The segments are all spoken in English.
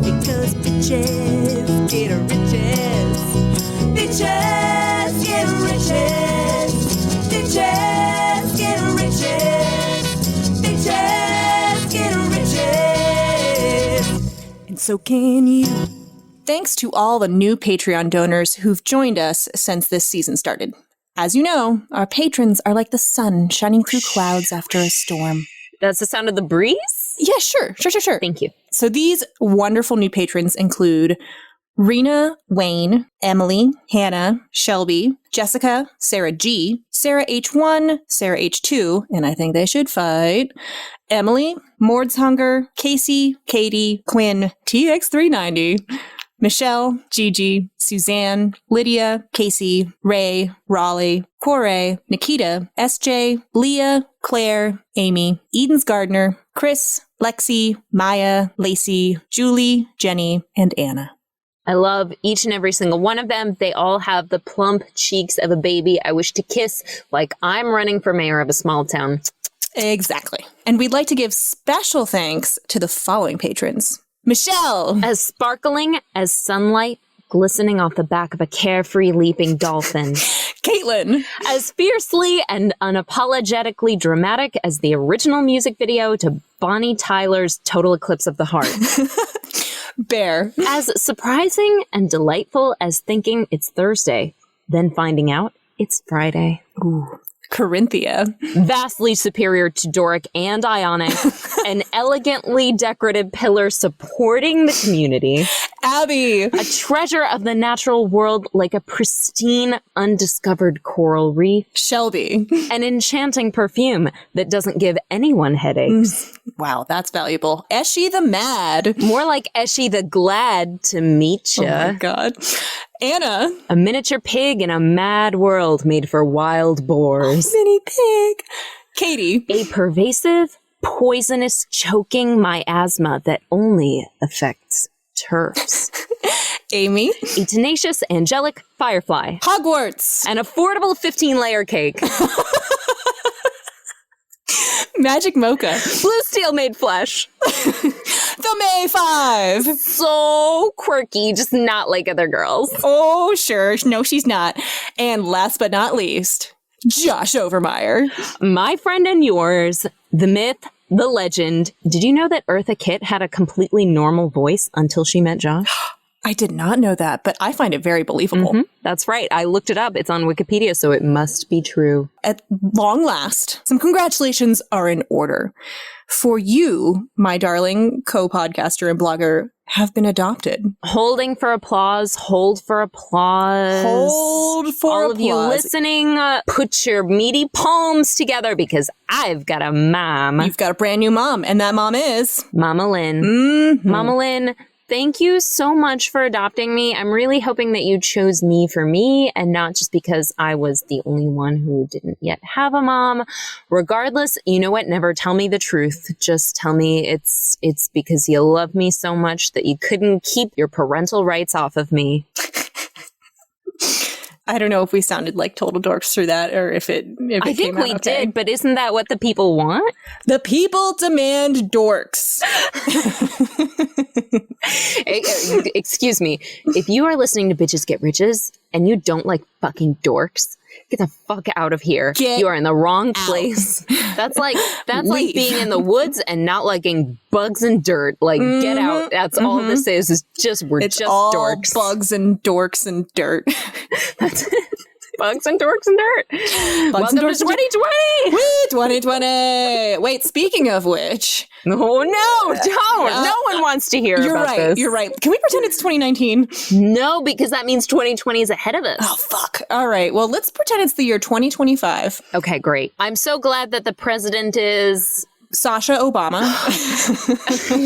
Because bitches get riches. Bitches get riches. Bitches get riches. Bitches get riches. And so can you. Thanks to all the new Patreon donors who've joined us since this season started. As you know, our patrons are like the sun shining through clouds after a storm. That's the sound of the breeze? Yeah, sure. Thank you. So these wonderful new patrons include Rena, Wayne, Emily, Hannah, Shelby, Jessica, Sarah G, Sarah H1, Sarah H2, and I think they should fight, Emily, Mord's Hunger, Casey, Katie, Quinn, TX390, Michelle, Gigi, Suzanne, Lydia, Casey, Ray, Raleigh, Corey, Nikita, SJ, Leah, Claire, Amy, Eden's Gardner, Chris, Lexi, Maya, Lacey, Julie, Jenny, and Anna. I love each and every single one of them. They all have the plump cheeks of a baby I wish to kiss like I'm running for mayor of a small town. Exactly. And we'd like to give special thanks to the following patrons. Michelle! As sparkling as sunlight glistening off the back of a carefree leaping dolphin. Caitlin! As fiercely and unapologetically dramatic as the original music video to Bonnie Tyler's Total Eclipse of the Heart. Bear. As surprising and delightful as thinking it's Thursday, then finding out it's Friday. Ooh. Corinthia. Vastly superior to Doric and Ionic, an elegantly decorative pillar supporting the community. Abby. A treasure of the natural world like a pristine, undiscovered coral reef. Shelby. An enchanting perfume that doesn't give anyone headaches. Wow, that's valuable. Eshy the Mad. More like Eshy the Glad to meet ya. Oh my god. Anna. A miniature pig in a mad world made for wild boars. Oh, mini pig. Katie. A pervasive, poisonous choking miasma that only affects turfs. Amy. A tenacious, angelic firefly. Hogwarts. An affordable 15-layer cake. Magic Mocha. Blue steel made flesh. The May 5. So quirky, just not like other girls. Oh, sure. No, she's not. And last but not least, Josh Overmeyer. My friend and yours, the myth, the legend. Did you know that Eartha Kitt had a completely normal voice until she met Josh? I did not know that, but I find it very believable. Mm-hmm. That's right. I looked it up. It's on Wikipedia, so it must be true. At long last, some congratulations are in order. For you, my darling co-podcaster and blogger, have been adopted. Holding for applause. Hold for applause. Hold for All applause. of you listening, put your meaty palms together because I've got a mom. You've got a brand new mom, and that mom is... Mama Lynn. Mm-hmm. Mama Lynn, thank you so much for adopting me. I'm really hoping that you chose me for me and not just because I was the only one who didn't yet have a mom. Regardless, you know what? Never tell me the truth. Just tell me it's because you love me so much that you couldn't keep your parental rights off of me. I don't know if we sounded like total dorks through that or if it I think came out we okay. did, but isn't that what the people want? The people demand dorks. Excuse me. If you are listening to Bitches Get Riches and you don't like fucking dorks, get the fuck out of here. You are in the wrong place. That's like being in the woods and not liking bugs and dirt. Like, get out. That's all this is. It's just just all dorks. Bugs and dorks and dirt. That's it. Bugs and dorks and dirt. Bugs Welcome and dorks to 2020. Woo, 2020. Wait, speaking of which. Oh, no, don't. No one wants to hear about this. You're right. Can we pretend it's 2019? No, because that means 2020 is ahead of us. Oh, fuck. All right. Well, let's pretend it's the year 2025. Okay, great. I'm so glad that the president is... Sasha Obama.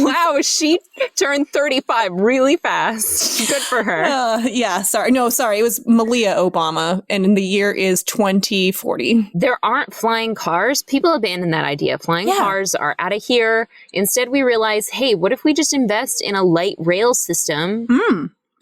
Wow, she turned 35 really fast. Good for her. Yeah, sorry. No, sorry. It was Malia Obama, and the year is 2040. There aren't flying cars. People abandoned that idea. Flying cars are out of here. Instead, we realize, hey, what if we just invest in a light rail system?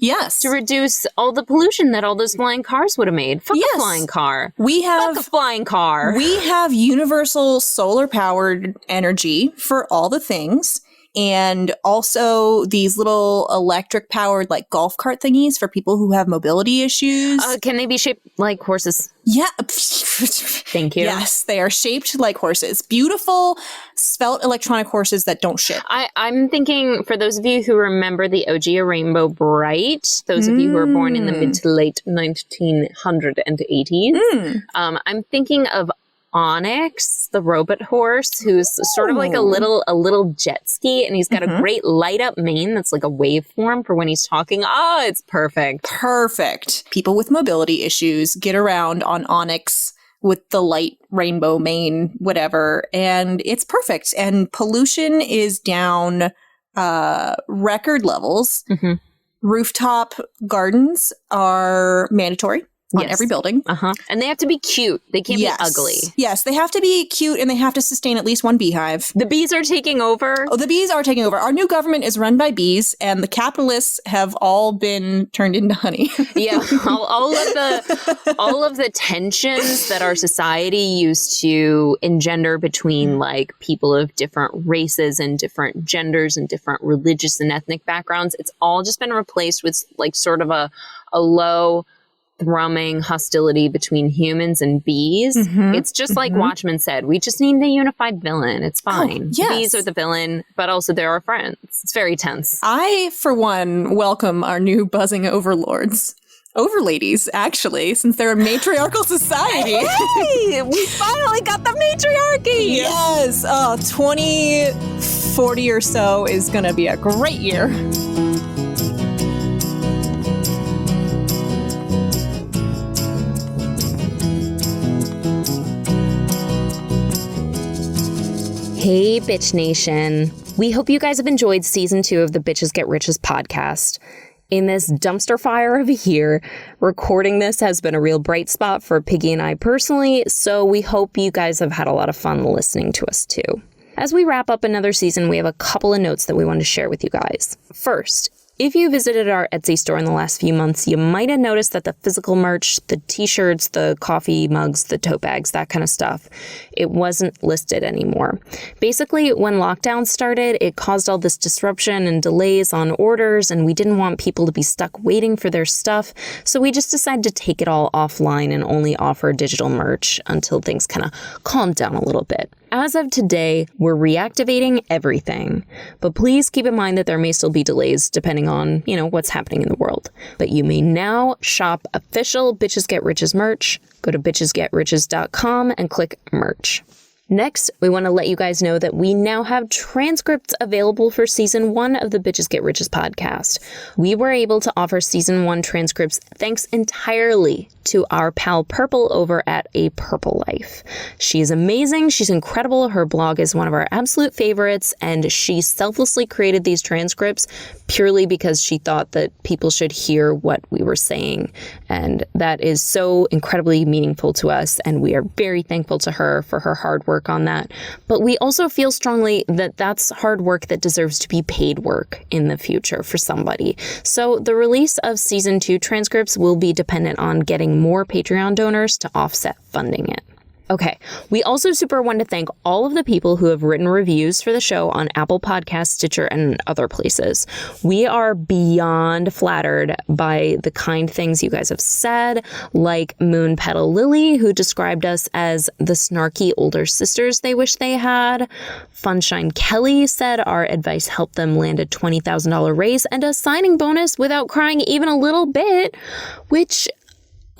Yes. To reduce all the pollution that all those flying cars would have made. Fuck a flying car. Fuck a flying car. We have universal solar-powered energy for all the things. and also these little electric powered like golf cart thingies for people who have mobility issues. Can they be shaped like horses? Yeah. Thank you. Yes, they are shaped like horses. Beautiful, svelte electronic horses that don't shit. I'm thinking, for those of you who remember the OG A Rainbow Bright, those of you who were born in the mid to late 1980s, I'm thinking of Onyx, the robot horse, who's sort of like a little jet ski, and he's got a great light up mane that's like a waveform for when he's talking. Oh, it's perfect. Perfect. People with mobility issues get around on Onyx with the light rainbow mane, whatever, and it's perfect. And pollution is down record levels. Rooftop gardens are mandatory on every building. And they have to be cute. They can't be ugly. Yes, they have to be cute, and they have to sustain at least one beehive. The bees are taking over. Oh, the bees are taking over. Our new government is run by bees, and the capitalists have all been turned into honey. Yeah, all of the tensions that our society used to engender between like people of different races and different genders and different religious and ethnic backgrounds, it's all just been replaced with like sort of a low thrumming hostility between humans and bees. It's just like Watchmen said, we just need the unified villain. It's fine. Oh, yes. Bees are the villain, but also they're our friends. It's very tense. I, for one, welcome our new buzzing overlords. Overladies, actually, since they're a matriarchal society. Hey, we finally got the matriarchy. Yes. 2040 or so is going to be a great year. Hey, Bitch Nation. We hope you guys have enjoyed season 2 of the Bitches Get Riches podcast. In this dumpster fire of a year, recording this has been a real bright spot for Piggy and I personally, so we hope you guys have had a lot of fun listening to us too. As we wrap up another season, we have a couple of notes that we want to share with you guys. First, if you visited our Etsy store in the last few months, you might have noticed that the physical merch, the t-shirts, the coffee mugs, the tote bags, that kind of stuff, it wasn't listed anymore. Basically, when lockdown started, it caused all this disruption and delays on orders, and we didn't want people to be stuck waiting for their stuff, so we just decided to take it all offline and only offer digital merch until things kind of calmed down a little bit. As of today, we're reactivating everything, but please keep in mind that there may still be delays depending on, what's happening in the world. But you may now shop official Bitches Get Riches merch. Go to bitchesgetriches.com and click merch. Next, we want to let you guys know that we now have transcripts available for Season 1 of the Bitches Get Riches podcast. We were able to offer Season 1 transcripts thanks entirely to our pal Purple over at A Purple Life. She is amazing. She's incredible. Her blog is one of our absolute favorites, and she selflessly created these transcripts purely because she thought that people should hear what we were saying. And that is so incredibly meaningful to us, and we are very thankful to her for her hard work on that. But we also feel strongly that that's hard work that deserves to be paid work in the future for somebody. So the release of Season 2 transcripts will be dependent on getting more Patreon donors to offset funding it. Okay, we also super want to thank all of the people who have written reviews for the show on Apple Podcasts, Stitcher, and other places. We are beyond flattered by the kind things you guys have said, like Moon Petal Lily, who described us as the snarky older sisters they wish they had. Funshine Kelly said our advice helped them land a $20,000 raise and a signing bonus without crying even a little bit, which...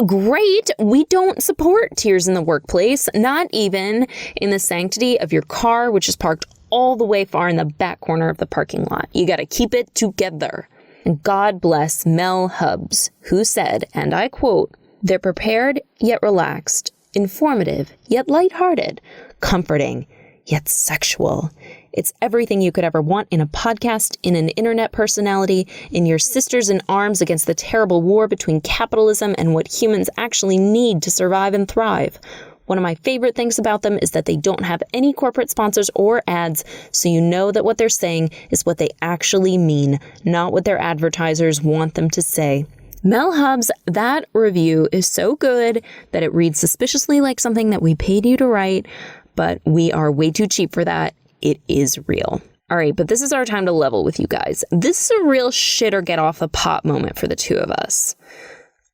great. We don't support tears in the workplace, not even in the sanctity of your car, which is parked all the way far in the back corner of the parking lot. You got to keep it together. And God bless Mel Hubbs, who said, and I quote, "They're prepared yet relaxed, informative yet lighthearted, comforting yet sexual. It's everything you could ever want in a podcast, in an internet personality, in your sisters in arms against the terrible war between capitalism and what humans actually need to survive and thrive. One of my favorite things about them is that they don't have any corporate sponsors or ads, so you know that what they're saying is what they actually mean, not what their advertisers want them to say." Mel Hubbs, that review is so good that it reads suspiciously like something that we paid you to write, but we are way too cheap for that. It is real. All right, but this is our time to level with you guys. This is a real shit or get off the pot moment for the two of us.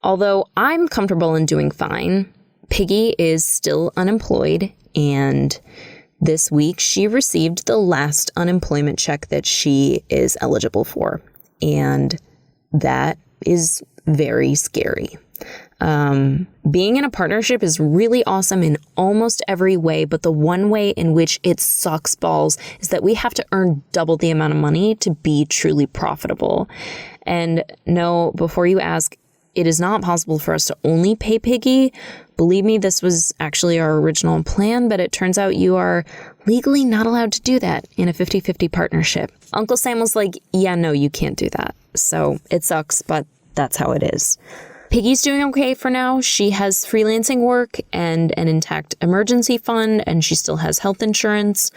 Although I'm comfortable in doing fine, Piggy is still unemployed, and this week she received the last unemployment check that she is eligible for. And that is very scary. Being in a partnership is really awesome in almost every way, but the one way in which it sucks balls is that we have to earn double the amount of money to be truly profitable. And no, before you ask, it is not possible for us to only pay Piggy. Believe me, this was actually our original plan, but it turns out you are legally not allowed to do that in a 50-50 partnership. Uncle Sam was like, yeah, no, you can't do that. So it sucks, but that's how it is. Piggy's doing okay for now. She has freelancing work and an intact emergency fund, and she still has health insurance.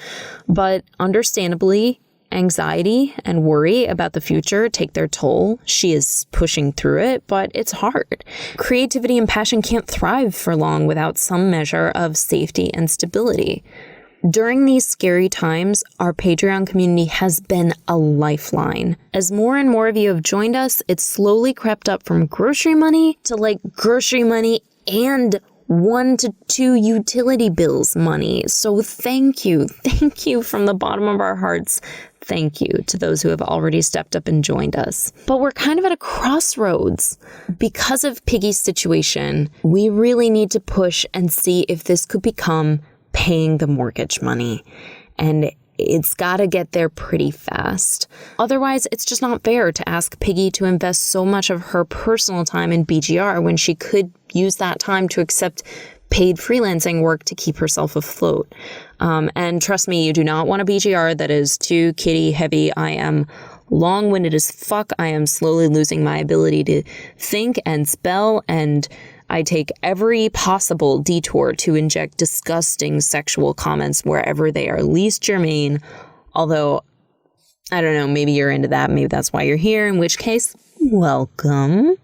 But understandably, anxiety and worry about the future take their toll. She is pushing through it, but it's hard. Creativity and passion can't thrive for long without some measure of safety and stability. During these scary times, our Patreon community has been a lifeline. As more and more of you have joined us, it's slowly crept up from grocery money to grocery money and 1 to 2 utility bills money. So thank you from the bottom of our hearts. Thank you to those who have already stepped up and joined us. But we're kind of at a crossroads. Because of Piggy's situation, we really need to push and see if this could become paying the mortgage money. And it's got to get there pretty fast. Otherwise, it's just not fair to ask Piggy to invest so much of her personal time in BGR when she could use that time to accept paid freelancing work to keep herself afloat. And trust me, you do not want a BGR that is too kitty heavy. I am long-winded as fuck. I am slowly losing my ability to think and spell, and I take every possible detour to inject disgusting sexual comments wherever they are least germane. Although, I don't know, maybe you're into that. Maybe that's why you're here, in which case, welcome.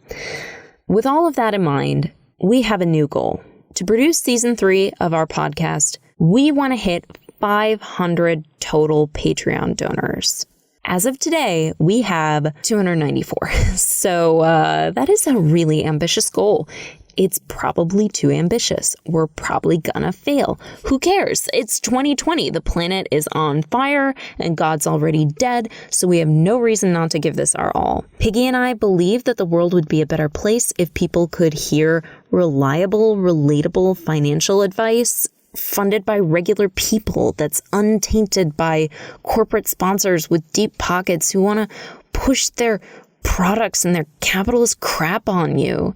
With all of that in mind, we have a new goal. To produce season 3 of our podcast, we want to hit 500 total Patreon donors. As of today, we have 294. So that is a really ambitious goal. It's probably too ambitious. We're probably gonna fail. Who cares? It's 2020. The planet is on fire and God's already dead, so we have no reason not to give this our all. Piggy and I believe that the world would be a better place if people could hear reliable, relatable financial advice funded by regular people that's untainted by corporate sponsors with deep pockets who want to push their products and their capitalist crap on you.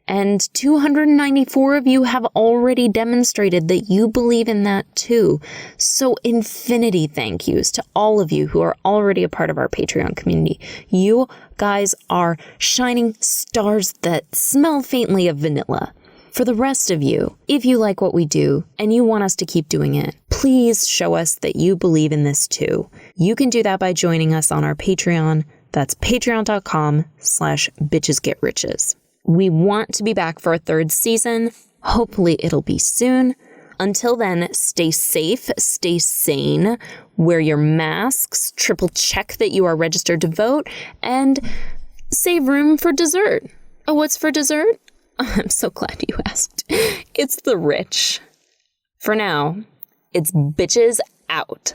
And 294 of you have already demonstrated that you believe in that too. So infinity thank yous to all of you who are already a part of our Patreon community. You guys are shining stars that smell faintly of vanilla. For the rest of you, if you like what we do and you want us to keep doing it, please show us that you believe in this too. You can do that by joining us on our Patreon. That's patreon.com/bitchesgetriches. We want to be back for a 3rd season. Hopefully it'll be soon. Until then, stay safe, stay sane, wear your masks, triple check that you are registered to vote, and save room for dessert. Oh, what's for dessert? I'm so glad you asked. It's the rich. For now, it's bitches out.